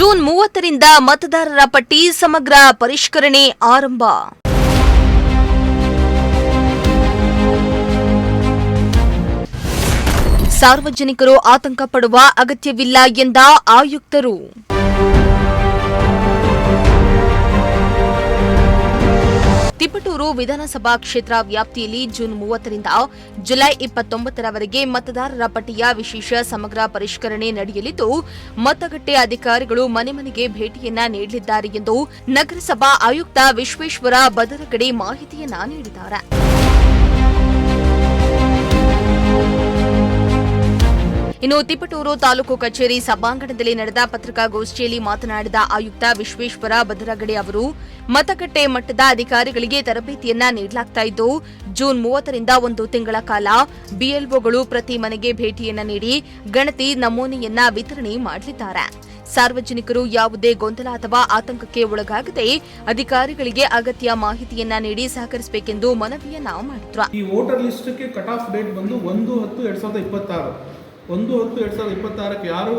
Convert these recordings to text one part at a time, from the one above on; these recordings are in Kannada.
ಜೂನ್ 30ರಿಂದ ಮತದಾರರ ಪಟ್ಟಿ ಸಮಗ್ರ ಪರಿಷ್ಕರಣೆ ಆರಂಭ. ಸಾರ್ವಜನಿಕರು ಆತಂಕ ಪಡುವ ಅಗತ್ಯವಿಲ್ಲ ಎಂದ ಆಯುಕ್ತರು. ತಿಪಟೂರು ವಿಧಾನಸಭಾ ಕ್ಷೇತ್ರ ವ್ಯಾಪ್ತಿಯಲ್ಲಿ ಜೂನ್ 30ರಿಂದ ಜುಲೈ 29ರವರೆಗೆ ಮತದಾರರ ಪಟ್ಟಿಯ ವಿಶೇಷ ಸಮಗ್ರ ಪರಿಷ್ಕರಣೆ ನಡೆಯಲಿದ್ದು, ಮತಗಟ್ಟೆ ಅಧಿಕಾರಿಗಳು ಮನೆ ಮನೆಗೆ ಭೇಟಿಯನ್ನ ನೀಡಲಿದ್ದಾರೆ ಎಂದು ನಗರಸಭಾ ಆಯುಕ್ತ ವಿಶ್ವೇಶ್ವರ ಬದರಗಡೆ ಮಾಹಿತಿಯನ್ನ ನೀಡಿದ್ದಾರೆ. ಇನ್ನು ತಿಪಟೂರು ತಾಲೂಕು ಕಚೇರಿ ಸಭಾಂಗಣದಲ್ಲಿ ನಡೆದ ಪತ್ರಿಕಾಗೋಷ್ಠಿಯಲ್ಲಿ ಮಾತನಾಡಿದ ಆಯುಕ್ತ ವಿಶ್ವೇಶ್ವರ ಬದರಗಡೆ ಅವರು, ಮತಗಟ್ಟೆ ಮಟ್ಟದ ಅಧಿಕಾರಿಗಳಿಗೆ ತರಬೇತಿಯನ್ನ ನೀಡಲಾಗುತ್ತಿದ್ದು, ಜೂನ್ 30ರಿಂದ 1 ತಿಂಗಳ ಕಾಲ ಬಿಎಲ್ಒಗಳು ಪ್ರತಿ ಮನೆಗೆ ಭೇಟಿಯನ್ನ ನೀಡಿ ಗಣತಿ ನಮೂನೆಯನ್ನ ವಿತರಣೆ ಮಾಡಲಿದ್ದಾರೆ. ಸಾರ್ವಜನಿಕರು ಯಾವುದೇ ಗೊಂದಲ ಅಥವಾ ಆತಂಕಕ್ಕೆ ಒಳಗಾಗದೆ ಅಧಿಕಾರಿಗಳಿಗೆ ಅಗತ್ಯ ಮಾಹಿತಿಯನ್ನ ನೀಡಿ ಸಹಕರಿಸಬೇಕೆಂದು ಮನವಿಯನ್ನ ಮಾಡಿದ್ರು. ಈ ವೋಟರ್ ಲಿಸ್ಟ್ಗೆ ಕಟ್ ಆಫ್ ಡೇಟ್ ಬಂದು 1/10/2026. 1/10/2026 ಯಾರು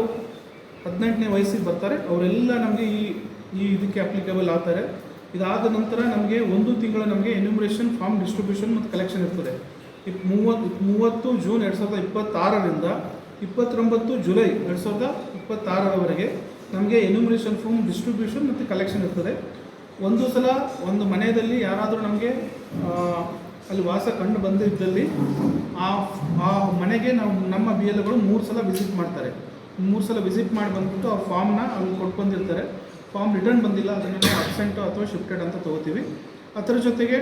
18ನೇ ವಯಸ್ಸಿಗೆ ಬರ್ತಾರೆ ಅವರೆಲ್ಲ ನಮಗೆ ಈ ಇದಕ್ಕೆ ಅಪ್ಲಿಕೇಬಲ್ ಆಗ್ತಾರೆ. ಇದಾದ ನಂತರ ನಮಗೆ 1 ತಿಂಗಳ ನಮಗೆ ಎನ್ಯುಮರೇಷನ್ ಫಾರ್ಮ್ ಡಿಸ್ಟ್ರಿಬ್ಯೂಷನ್ ಮತ್ತು ಕಲೆಕ್ಷನ್ ಇರ್ತದೆ. 30 ಜೂನ್ 2026ರಿಂದ 29 ಜುಲೈ 2026ರವರೆಗೆ ನಮಗೆ ಎನ್ಯುಮರೇಷನ್ ಫಾರ್ಮ್ ಡಿಸ್ಟ್ರಿಬ್ಯೂಷನ್ ಮತ್ತು ಕಲೆಕ್ಷನ್ ಇರ್ತದೆ. ಒಂದು ಸಲ ಒಂದು ಮನೆಯಲ್ಲಿ ಯಾರಾದರೂ ನಮಗೆ ಅಲ್ಲಿ ವಾಸ ಕಂಡು ಬಂದಿದ್ದಲ್ಲಿ ಆ ಮನೆಗೆ ನಾವು ನಮ್ಮ BLOಗಳು 3 ಸಲ ವಿಸಿಟ್ ಮಾಡ್ತಾರೆ. 3 ಸಲ ವಿಸಿಟ್ ಮಾಡಿ ಬಂದ್ಬಿಟ್ಟು ಆ ಫಾರ್ಮ್ನ ಅಲ್ಲಿ ಕೊಟ್ಟು ಬಂದಿರ್ತಾರೆ. ಫಾರ್ಮ್ ರಿಟರ್ನ್ ಬಂದಿಲ್ಲ, ಅದನ್ನು ನಾವು ಅಬ್ಸೆಂಟು ಅಥವಾ ಶಿಫ್ಟೆಡ್ ಅಂತ ತೊಗೋತೀವಿ. ಅದರ ಜೊತೆಗೆ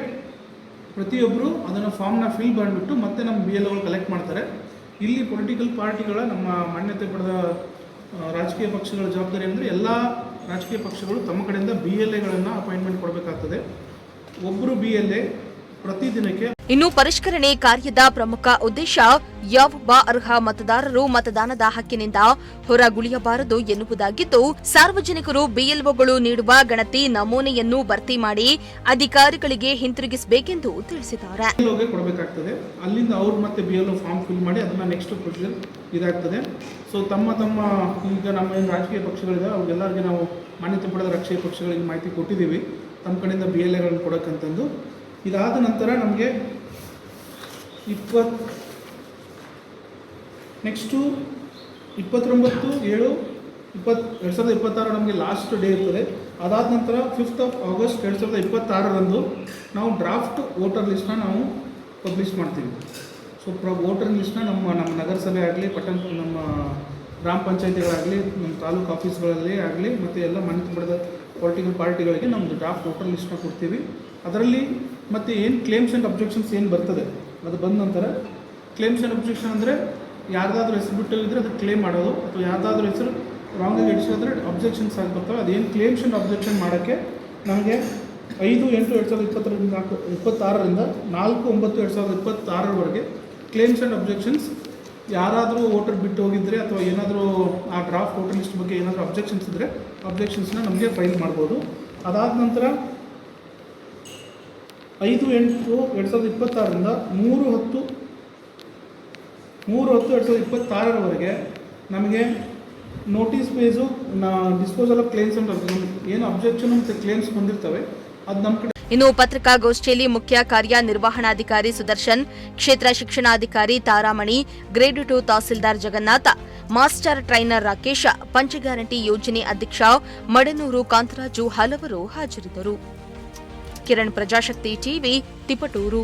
ಪ್ರತಿಯೊಬ್ಬರು ಅದನ್ನು ಫಾರ್ಮ್ನ ಫಿಲ್ ಮಾಡಿಬಿಟ್ಟು ಮತ್ತೆ ನಮ್ಮ BLOಗಳು ಕಲೆಕ್ಟ್ ಮಾಡ್ತಾರೆ. ಇಲ್ಲಿ ಪೊಲಿಟಿಕಲ್ ಪಾರ್ಟಿಗಳ ನಮ್ಮ ಮಾನ್ಯತೆ ಪಡೆದ ರಾಜಕೀಯ ಪಕ್ಷಗಳ ಜವಾಬ್ದಾರಿ ಅಂದರೆ ಎಲ್ಲ ರಾಜಕೀಯ ಪಕ್ಷಗಳು ತಮ್ಮ ಕಡೆಯಿಂದ BLAಗಳನ್ನು ಅಪಾಯಿಂಟ್ಮೆಂಟ್ ಕೊಡಬೇಕಾಗ್ತದೆ. ಒಬ್ಬರು BLA ಪ್ರತಿದಿನಕ್ಕೆ. ಇನ್ನು ಪರಿಷ್ಕರಣೆ ಕಾರ್ಯದ ಪ್ರಮುಖ ಉದ್ದೇಶ ಯಾವೊಬ್ಬ ಅರ್ಹ ಮತದಾರರು ಮತದಾನದ ಹಕ್ಕಿನಿಂದ ಹೊರಗುಳಿಯಬಾರದು ಎನ್ನುವುದಾಗಿದ್ದು, ಸಾರ್ವಜನಿಕರು BLOಗಳು ನೀಡುವ ಗಣತಿ ನಮೂನೆಯನ್ನು ಭರ್ತಿ ಮಾಡಿ ಅಧಿಕಾರಿಗಳಿಗೆ ಹಿಂತಿರುಗಿಸಬೇಕೆಂದು ತಿಳಿಸಿದ್ದಾರೆ. ಕೊಡಬೇಕಾಗ್ತದೆ. ಅಲ್ಲಿಂದ ಅವರು ಮತ್ತೆ BLO ಫಾರ್ಮ್ ಫಿಲ್ ಮಾಡಿ ಅದನ್ನ ನೆಕ್ಸ್ಟ್ ಪ್ರೊಸೀಜರ್ ಇದಾಗ್ತದೆ. ಸೊ ತಮ್ಮ ಈಗ ನಮ್ಮ ಏನು ರಾಜಕೀಯ ಪಕ್ಷಗಳಿದೆ ಅವ್ರಿಗೆಲ್ಲರಿಗೆ ನಾವು ಮಾನ್ಯತೆ ಪಡೆದ ರಾಜಕೀಯ ಪಕ್ಷಗಳಿಗೆ ಮಾಹಿತಿ ಕೊಟ್ಟಿದ್ದೀವಿ ತಮ್ಮ ಕಡೆಯಿಂದ BLAಗಳನ್ನು ಕೊಡೋಕ್ಕಂತಂದು. ಇದಾದ ನಂತರ ನಮಗೆ ನೆಕ್ಸ್ಟು 29/7/2026 ನಮಗೆ ಲಾಸ್ಟ್ ಡೇ ಇರ್ತದೆ. ಅದಾದ ನಂತರ 5th ಆಗಸ್ಟ್ 2026ರಂದು ನಾವು ಡ್ರಾಫ್ಟ್ ವೋಟರ್ ಲಿಸ್ಟ್ನ ನಾವು ಪಬ್ಲಿಷ್ ಮಾಡ್ತೀವಿ. ಸೊ ವೋಟರ್ ಲಿಸ್ಟ್ನ ನಮ್ಮ ನಗರಸಭೆ ಆಗಲಿ ನಮ್ಮ ಗ್ರಾಮ ಪಂಚಾಯತಿಗಳಾಗಲಿ ನಮ್ಮ ತಾಲೂಕು ಆಫೀಸ್ಗಳಲ್ಲಿ ಆಗಲಿ ಮತ್ತು ಎಲ್ಲ ಮಾನ್ಯತೆ ಪಡೆದ ಪೊಲಿಟಿಕಲ್ ಪಾರ್ಟಿಗಳಿಗೆ ನಮ್ಮದು ಡ್ರಾಫ್ಟ್ ವೋಟರ್ ಲಿಸ್ಟ್ನ ಕೊಡ್ತೀವಿ. ಅದರಲ್ಲಿ ಮತ್ತು ಏನು ಕ್ಲೇಮ್ಸ್ ಆ್ಯಂಡ್ ಅಬ್ಜೆಕ್ಷನ್ಸ್ ಏನು ಬರ್ತದೆ ಅದು ಬಂದ ನಂತರ ಕ್ಲೇಮ್ಸ್ ಆ್ಯಂಡ್ ಅಬ್ಜೆಕ್ಷನ್ ಅಂದರೆ ಯಾರ್ದಾದ್ರೂ ಹೆಸರು ಬಿಟ್ಟಿದ್ರೆ ಅದು ಕ್ಲೇಮ್ ಮಾಡೋದು, ಅಥವಾ ಯಾರ್ದಾದ್ರೂ ಹೆಸರು ರಾಂಗಾಗಿ ಎಡಿಸಿದ್ರೆ ಅಬ್ಜೆಕ್ಷನ್ಸ್ ಆಗಿ ಬರ್ತವೆ. ಅದೇನು ಕ್ಲೇಮ್ಸ್ ಆ್ಯಂಡ್ ಅಬ್ಜೆಕ್ಷನ್ ಮಾಡೋಕ್ಕೆ ನಮಗೆ 5/8/2026ರಿಂದ 4/9/2026ರವರೆಗೆ ಕ್ಲೇಮ್ಸ್ ಆ್ಯಂಡ್ ಅಬ್ಜೆಕ್ಷನ್ಸ್ ಯಾರಾದರೂ ವೋಟರ್ ಬಿಟ್ಟು ಹೋಗಿದ್ರೆ ಅಥವಾ ಏನಾದರೂ ಆ ಡ್ರಾಫ್ಟ್ ವೋಟರ್ ಲಿಸ್ಟ್ ಬಗ್ಗೆ ಏನಾದರೂ ಅಬ್ಜೆಕ್ಷನ್ಸ್ ಇದ್ದರೆ ಅಬ್ಜೆಕ್ಷನ್ಸ್ನ ನಮಗೆ ಫೈಲ್ ಮಾಡ್ಬೋದು. ಅದಾದ ನಂತರ 5/8/2026ರಿಂದ 3/10/2026ರವರೆಗೆ ನಮಗೆ notice base disposal of claims ಅಂತ ಏನು ಅಬ್ಜೆಕ್ಷನ್ ಮತ್ತು ಕ್ಲೇಮ್ಸ್ ಬಂದಿರ್ತವೆ ಅದು ನಮ್ಮ ಕಡೆ. ಇನ್ನು ಪತ್ರಿಕಾಗೋಷ್ಠಿಯಲ್ಲಿ ಮುಖ್ಯ ಕಾರ್ಯನಿರ್ವಹಣಾಧಿಕಾರಿ ಸುದರ್ಶನ್, ಕ್ಷೇತ್ರ ಶಿಕ್ಷಣಾಧಿಕಾರಿ Taramani, grade 2 tahsildar Jagannatha, master trainer Rakesha, ಪಂಚಗ್ಯಾರಂಟಿ ಯೋಜನೆ ಅಧ್ಯಕ್ಷ ಮಡನೂರು ಕಾಂತರಾಜು ಹಲವರು ಹಾಜರಿದ್ದರು. ಕಿರಣ್, ಪ್ರಜಾಶಕ್ತಿ ಟಿವಿ, ತಿಪಟೂರು.